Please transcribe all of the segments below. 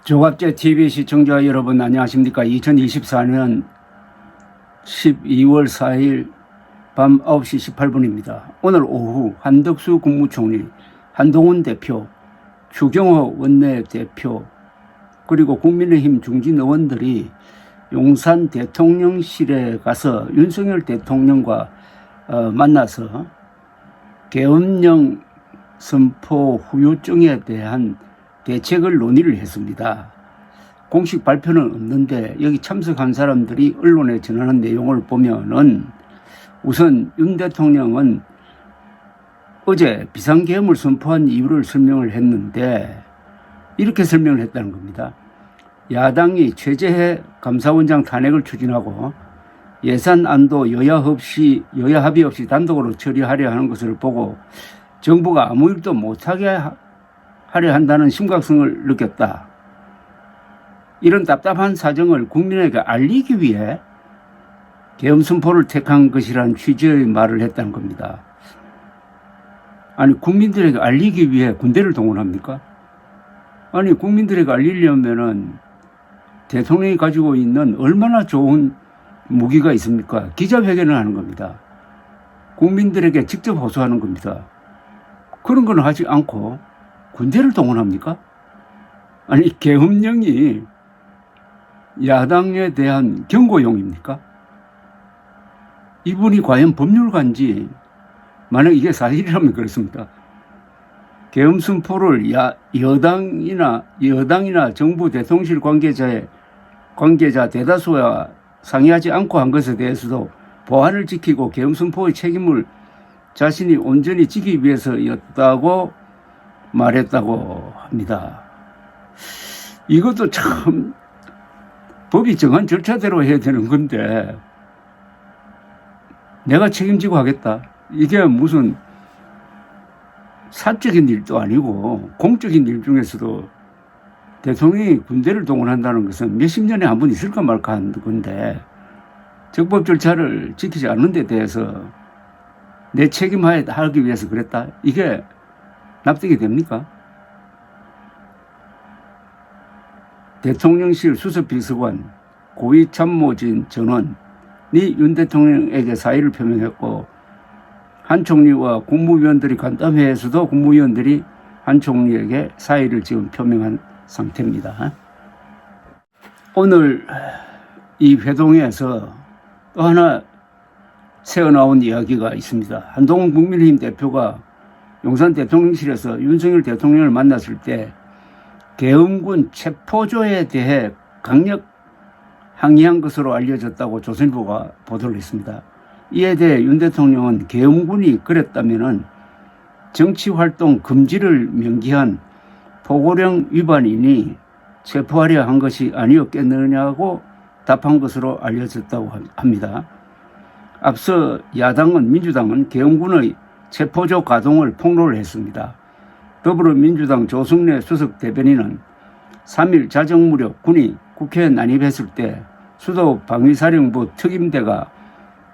조갑제 TV 시청자 여러분 안녕하십니까. 2024년 12월 4일 밤 9시 18분입니다. 오늘 오후 한덕수 국무총리, 한동훈 대표, 추경호 원내대표 그리고 국민의힘 중진 의원들이 용산 대통령실에 가서 윤석열 대통령과 만나서 계엄령 선포 후유증에 대한 대책을 논의를 했습니다. 공식 발표는 없는데 여기 참석한 사람들이 언론에 전하는 내용을 보면은 우선 윤 대통령은 어제 비상계엄을 선포한 이유를 설명을 했는데 이렇게 설명을 했다는 겁니다. 야당이 최재해 감사원장 탄핵을 추진하고 예산안도 여야 합의 없이 단독으로 처리하려 하는 것을 보고 정부가 아무 일도 못하게 하려 한다는 심각성을 느꼈다. 이런 답답한 사정을 국민에게 알리기 위해 계엄 선포를 택한 것이라는 취지의 말을 했다는 겁니다. 아니, 국민들에게 알리기 위해 군대를 동원합니까? 아니, 국민들에게 알리려면은 대통령이 가지고 있는 얼마나 좋은 무기가 있습니까? 기자회견을 하는 겁니다. 국민들에게 직접 호소하는 겁니다. 그런 건 하지 않고 군대를 동원합니까? 아니, 계엄령이 야당에 대한 경고용입니까? 이분이 과연 법률가인지, 만약 이게 사실이라면 그렇습니다. 계엄 선포를 여당이나 정부 대통령실 관계자 대다수와 상의하지 않고 한 것에 대해서도 보안을 지키고 계엄 선포의 책임을 자신이 온전히 지키기 위해서였다고 말했다고 합니다. 이것도 참 법이 정한 절차대로 해야 되는 건데 내가 책임지고 하겠다. 이게 무슨 사적인 일도 아니고 공적인 일 중에서도 대통령이 군대를 동원한다는 것은 몇십 년에 한 번 있을까 말까 하는 건데 적법 절차를 지키지 않는 데 대해서 내 책임하에 하기 위해서 그랬다. 이게 납득이 됩니까? 대통령실 수석비서관 고위참모진 전원이 윤 대통령에게 사의를 표명했고 한 총리와 국무위원들이 간담회에서도 국무위원들이 한 총리에게 사의를 지금 표명한 상태입니다. 오늘 이 회동에서 또 하나 새어나온 이야기가 있습니다. 한동훈 국민의힘 대표가 용산 대통령실에서 윤석열 대통령을 만났을 때 계엄군 체포조에 대해 강력 항의한 것으로 알려졌다고 조선일보가 보도를 했습니다. 이에 대해 윤 대통령은 계엄군이 그랬다면은 정치활동 금지를 명기한 포고령 위반이니 체포하려 한 것이 아니었겠느냐고 답한 것으로 알려졌다고 합니다. 앞서 민주당은 계엄군의 체포조 가동을 폭로를 했습니다. 더불어민주당 조승래 수석 대변인은 3일 자정무렵 군이 국회에 난입했을 때 수도 방위사령부 특임대가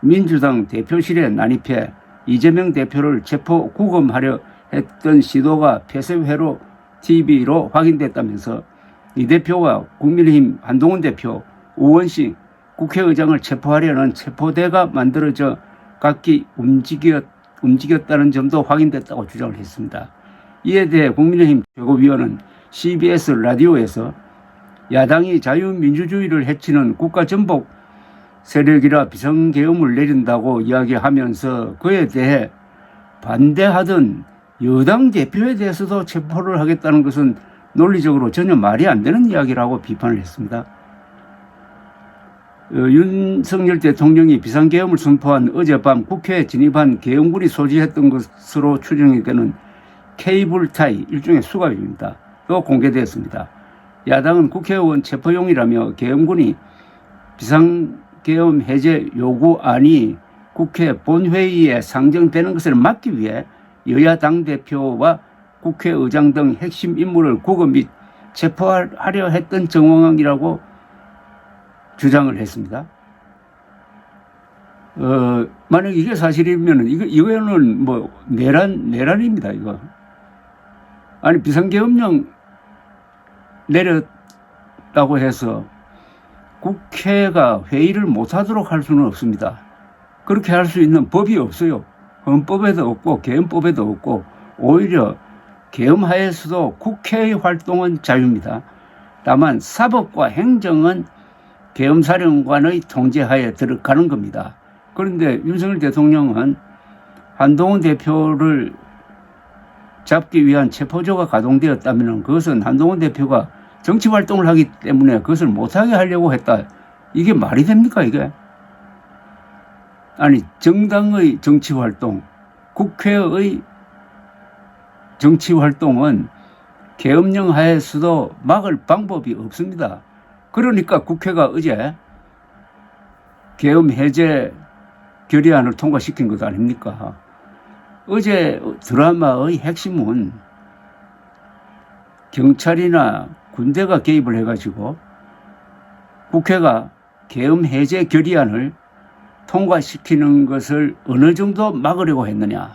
민주당 대표실에 난입해 이재명 대표를 체포 구금하려 했던 시도가 폐쇄회로 TV로 확인됐다면서 이 대표와 국민의힘 한동훈 대표, 우원식 국회의장을 체포하려는 체포대가 만들어져 각기 움직였다는 점도 확인됐다고 주장을 했습니다. 이에 대해 국민의힘 최고위원은 CBS 라디오에서 야당이 자유민주주의를 해치는 국가전복 세력이라 비상계엄을 내린다고 이야기하면서 그에 대해 반대하던 여당 대표에 대해서도 체포를 하겠다는 것은 논리적으로 전혀 말이 안 되는 이야기라고 비판을 했습니다. 윤석열 대통령이 비상계엄을 선포한 어젯밤 국회에 진입한 계엄군이 소지했던 것으로 추정이 되는 케이블타이 일종의 수갑입니다. 또 공개되었습니다. 야당은 국회의원 체포용이라며 계엄군이 비상계엄 해제 요구안이 국회 본회의에 상정되는 것을 막기 위해 여야 당대표와 국회의장 등 핵심 인물을 구금 및 체포하려 했던 정황이라고 주장을 했습니다. 만약 이게 사실이면 이거는 뭐 내란입니다. 이거. 아니, 비상계엄령 있다고 해서 국회가 회의를 못하도록 할 수는 없습니다. 그렇게 할 수 있는 법이 없어요. 헌법에도 없고 계엄법에도 없고 오히려 계엄하에서도 국회의 활동은 자유입니다. 다만 사법과 행정은 계엄사령관의 통제하에 들어가는 겁니다. 그런데 윤석열 대통령은 한동훈 대표를 잡기 위한 체포조가 가동되었다면 그것은 한동훈 대표가 정치활동을 하기 때문에 그것을 못하게 하려고 했다. 이게 말이 됩니까 이게? 아니 정당의 정치활동, 국회의 정치활동은 계엄령 하에서도 막을 방법이 없습니다. 그러니까 국회가 어제 계엄 해제 결의안을 통과시킨 것 아닙니까? 어제 드라마의 핵심은 경찰이나 군대가 개입을 해가지고 국회가 계엄 해제 결의안을 통과시키는 것을 어느 정도 막으려고 했느냐.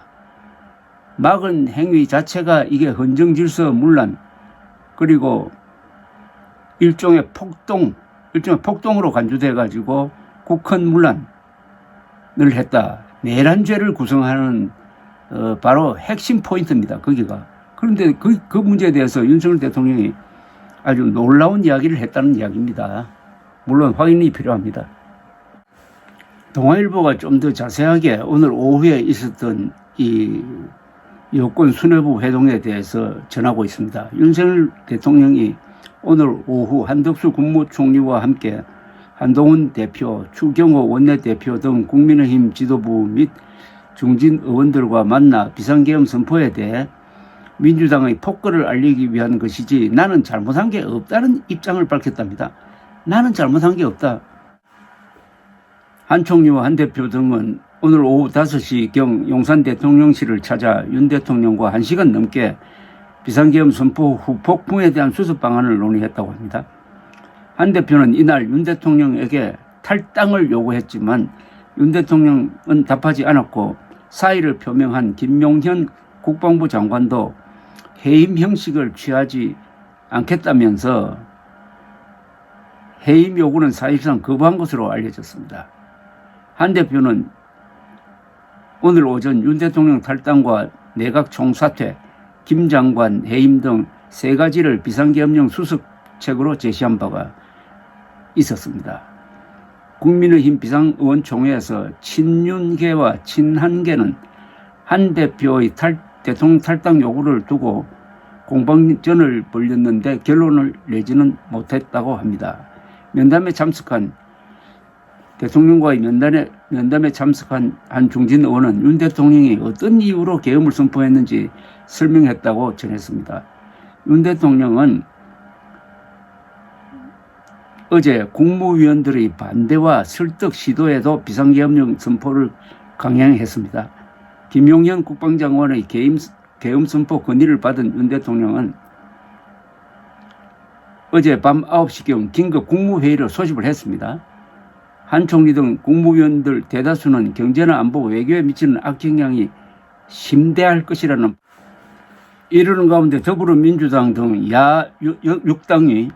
막은 행위 자체가 이게 헌정질서 문란 그리고 일종의 폭동으로 간주돼 가지고 국헌 문란을 했다. 내란 죄를 구성하는 바로 핵심 포인트입니다. 거기가. 그런데 그 문제에 대해서 윤석열 대통령이 아주 놀라운 이야기를 했다는 이야기입니다. 물론 확인이 필요합니다. 동아일보가 좀 더 자세하게 오늘 오후에 있었던 이 여권 수뇌부 회동에 대해서 전하고 있습니다. 윤석열 대통령이 오늘 오후 한덕수 국무총리와 함께 한동훈 대표, 추경호 원내대표 등 국민의힘 지도부 및 중진 의원들과 만나 비상계엄 선포에 대해 민주당의 폭거를 알리기 위한 것이지 나는 잘못한 게 없다는 입장을 밝혔답니다. 나는 잘못한 게 없다. 한 총리와 한 대표 등은 오늘 오후 5시경 용산 대통령실을 찾아 윤 대통령과 1시간 넘게 비상계엄 선포 후 폭풍에 대한 수습 방안을 논의했다고 합니다. 한 대표는 이날 윤 대통령에게 탈당을 요구했지만 윤 대통령은 답하지 않았고 사의를 표명한 김용현 국방부 장관도 해임 형식을 취하지 않겠다면서 해임 요구는 사실상 거부한 것으로 알려졌습니다. 한 대표는 오늘 오전 윤 대통령 탈당과 내각 총사퇴, 김 장관 해임 등 3가지를 비상계엄령 수습책으로 제시한 바가 있었습니다. 국민의힘 비상의원총회에서 친윤계와 친한계는 한 대표의 대통령 탈당 요구를 두고 공방전을 벌였는데 결론을 내지는 못했다고 합니다. 면담에 참석한 대통령과의 면담에 참석한 한 중진 의원은 윤 대통령이 어떤 이유로 계엄을 선포했는지 설명했다고 전했습니다. 윤 대통령은 어제 국무위원들의 반대와 설득 시도에도 비상계엄령 선포를 강행했습니다. 김용현 국방장관의 계엄 선포 건의를 받은 윤 대통령은 어제 밤 9시경 긴급 국무회의를 소집을 했습니다. 한 총리 등 국무위원들 대다수는 경제나 안보, 외교에 미치는 악영향이 심대할 것이라는 이러는 가운데 더불어민주당 등 야 6당이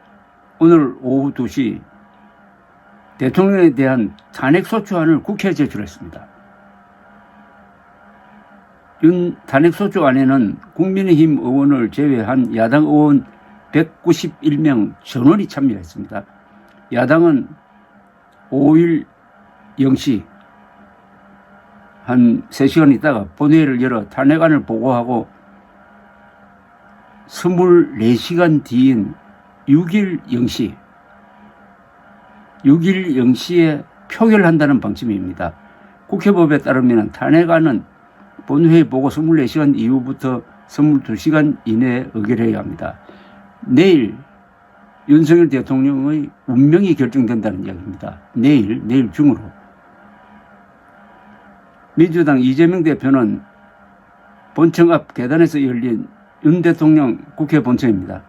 오늘 오후 2시 대통령에 대한 탄핵소추안을 국회에 제출했습니다. 윤 탄핵소추안에는 국민의힘 의원을 제외한 야당 의원 191명 전원이 참여했습니다. 야당은 5일 0시 한 3시간 있다가 본회의를 열어 탄핵안을 보고하고 24시간 뒤인 6일 0시에 표결한다는 방침입니다. 국회법에 따르면 탄핵안은 본회의 보고 24시간 이후부터 22시간 이내에 의결해야 합니다. 내일 윤석열 대통령의 운명이 결정된다는 이야기입니다. 내일 중으로. 민주당 이재명 대표는 본청 앞 계단에서 열린 윤 대통령 국회 본청입니다.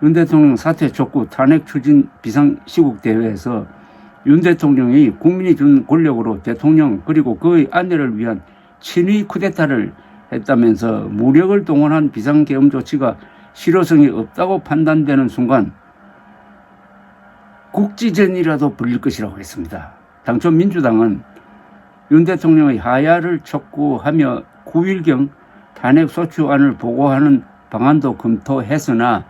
윤 대통령 사퇴 촉구 탄핵 추진 비상시국 대회에서 윤 대통령이 국민이 준 권력으로 대통령 그리고 그의 아내를 위한 친위 쿠데타를 했다면서 무력을 동원한 비상계엄 조치가 실효성이 없다고 판단되는 순간 국지전이라도 벌릴 것이라고 했습니다. 당초 민주당은 윤 대통령의 하야를 촉구하며 9일경 탄핵소추안을 보고하는 방안도 검토했으나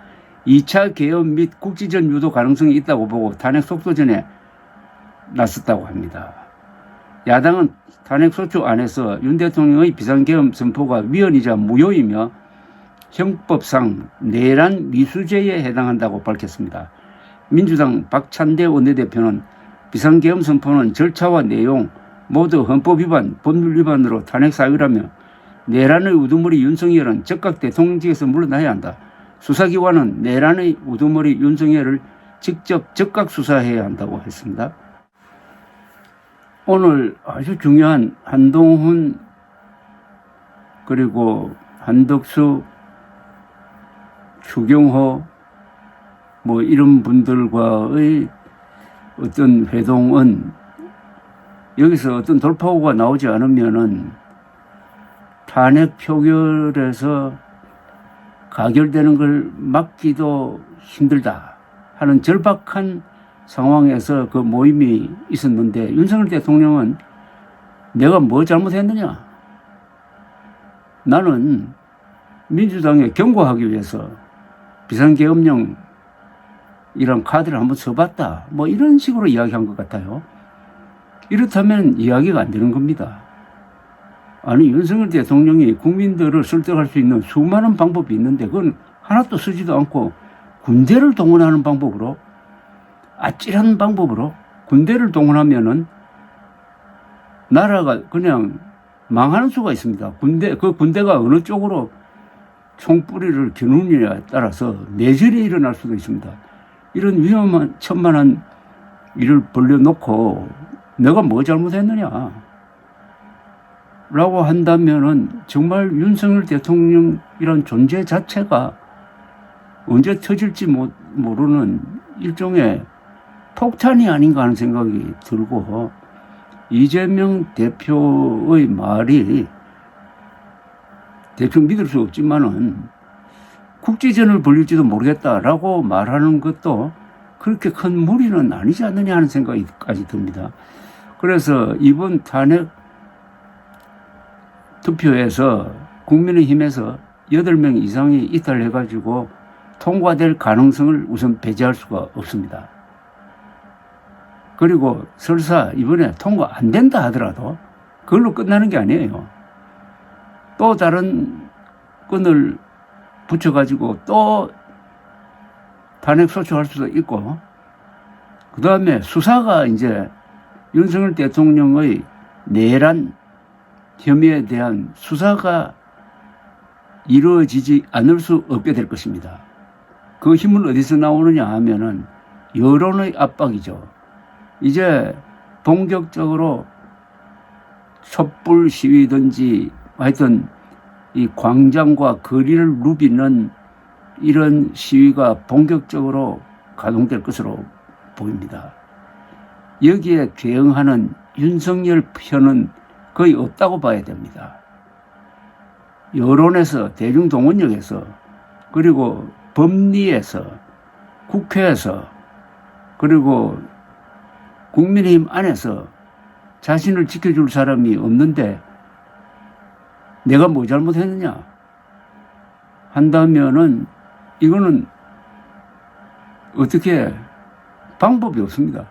2차 개헌 및 국지전 유도 가능성이 있다고 보고 탄핵 속도전에 나섰다고 합니다. 야당은 탄핵소추안에서 윤 대통령의 비상계엄 선포가 위헌이자 무효이며 형법상 내란 미수죄에 해당한다고 밝혔습니다. 민주당 박찬대 원내대표는 비상계엄 선포는 절차와 내용 모두 헌법 위반, 법률 위반으로 탄핵 사유라며 내란의 우두머리 윤석열은 즉각 대통령직에서 물러나야 한다. 수사기관은 내란의 우두머리 윤석열을 직접 즉각 수사해야 한다고 했습니다. 오늘 아주 중요한 한동훈 그리고 한덕수, 추경호 뭐 이런 분들과의 어떤 회동은 여기서 어떤 돌파구가 나오지 않으면은 탄핵 표결에서 가결되는 걸 막기도 힘들다 하는 절박한 상황에서 그 모임이 있었는데 윤석열 대통령은 내가 뭐 잘못했느냐? 나는 민주당에 경고하기 위해서 비상계엄령 이런 카드를 한번 써봤다. 뭐 이런 식으로 이야기한 것 같아요. 이렇다면 이야기가 안 되는 겁니다. 아니 윤석열 대통령이 국민들을 설득할 수 있는 수많은 방법이 있는데 그건 하나도 쓰지도 않고 군대를 동원하는 방법으로 아찔한 방법으로 군대를 동원하면은 나라가 그냥 망하는 수가 있습니다. 그 군대가 어느 쪽으로 총뿌리를 겨누느냐에 따라서 내전이 일어날 수도 있습니다. 이런 위험한 천만한 일을 벌려놓고 내가 뭐 잘못했느냐 라고 한다면은 정말 윤석열 대통령이란 존재 자체가 언제 터질지 모르는 일종의 폭탄이 아닌가 하는 생각이 들고 이재명 대표의 말이 대충 믿을 수 없지만은 국지전을 벌릴지도 모르겠다라고 말하는 것도 그렇게 큰 무리는 아니지 않느냐 하는 생각까지 듭니다. 그래서 이번 탄핵 투표에서 국민의힘에서 8명 이상이 이탈해가지고 통과될 가능성을 우선 배제할 수가 없습니다. 그리고 설사 이번에 통과 안 된다 하더라도 그걸로 끝나는 게 아니에요. 또 다른 끈을 붙여가지고 또 탄핵 소추할 수도 있고 그 다음에 수사가 이제 윤석열 대통령의 내란 혐의에 대한 수사가 이루어지지 않을 수 없게 될 것입니다. 그 힘은 어디서 나오느냐 하면은 여론의 압박이죠. 이제 본격적으로 촛불 시위든지 하여튼 이 광장과 거리를 누비는 이런 시위가 본격적으로 가동될 것으로 보입니다. 여기에 대응하는 윤석열 편은 거의 없다고 봐야 됩니다. 여론에서, 대중동원력에서, 그리고 법리에서, 국회에서, 그리고 국민의힘 안에서 자신을 지켜줄 사람이 없는데 내가 뭐 잘못했느냐 한다면은 이거는 어떻게 방법이 없습니다.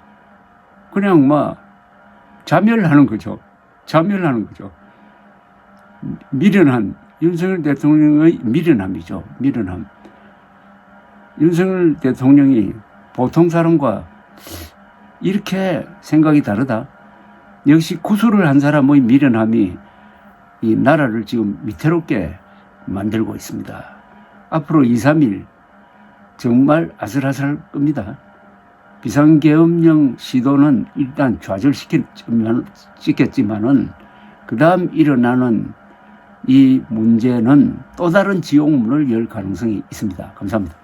그냥 막 자멸하는 거죠. 자멸하는 거죠. 미련한 윤석열 대통령의 미련함이죠. 미련함. 윤석열 대통령이 보통 사람과 이렇게 생각이 다르다. 역시 구술을 한 사람의 미련함이 이 나라를 지금 위태롭게 만들고 있습니다. 앞으로 2, 3일 정말 아슬아슬할 겁니다. 비상계엄령 시도는 일단 좌절시켰지만은 그 다음 일어나는 이 문제는 또 다른 지옥문을 열 가능성이 있습니다. 감사합니다.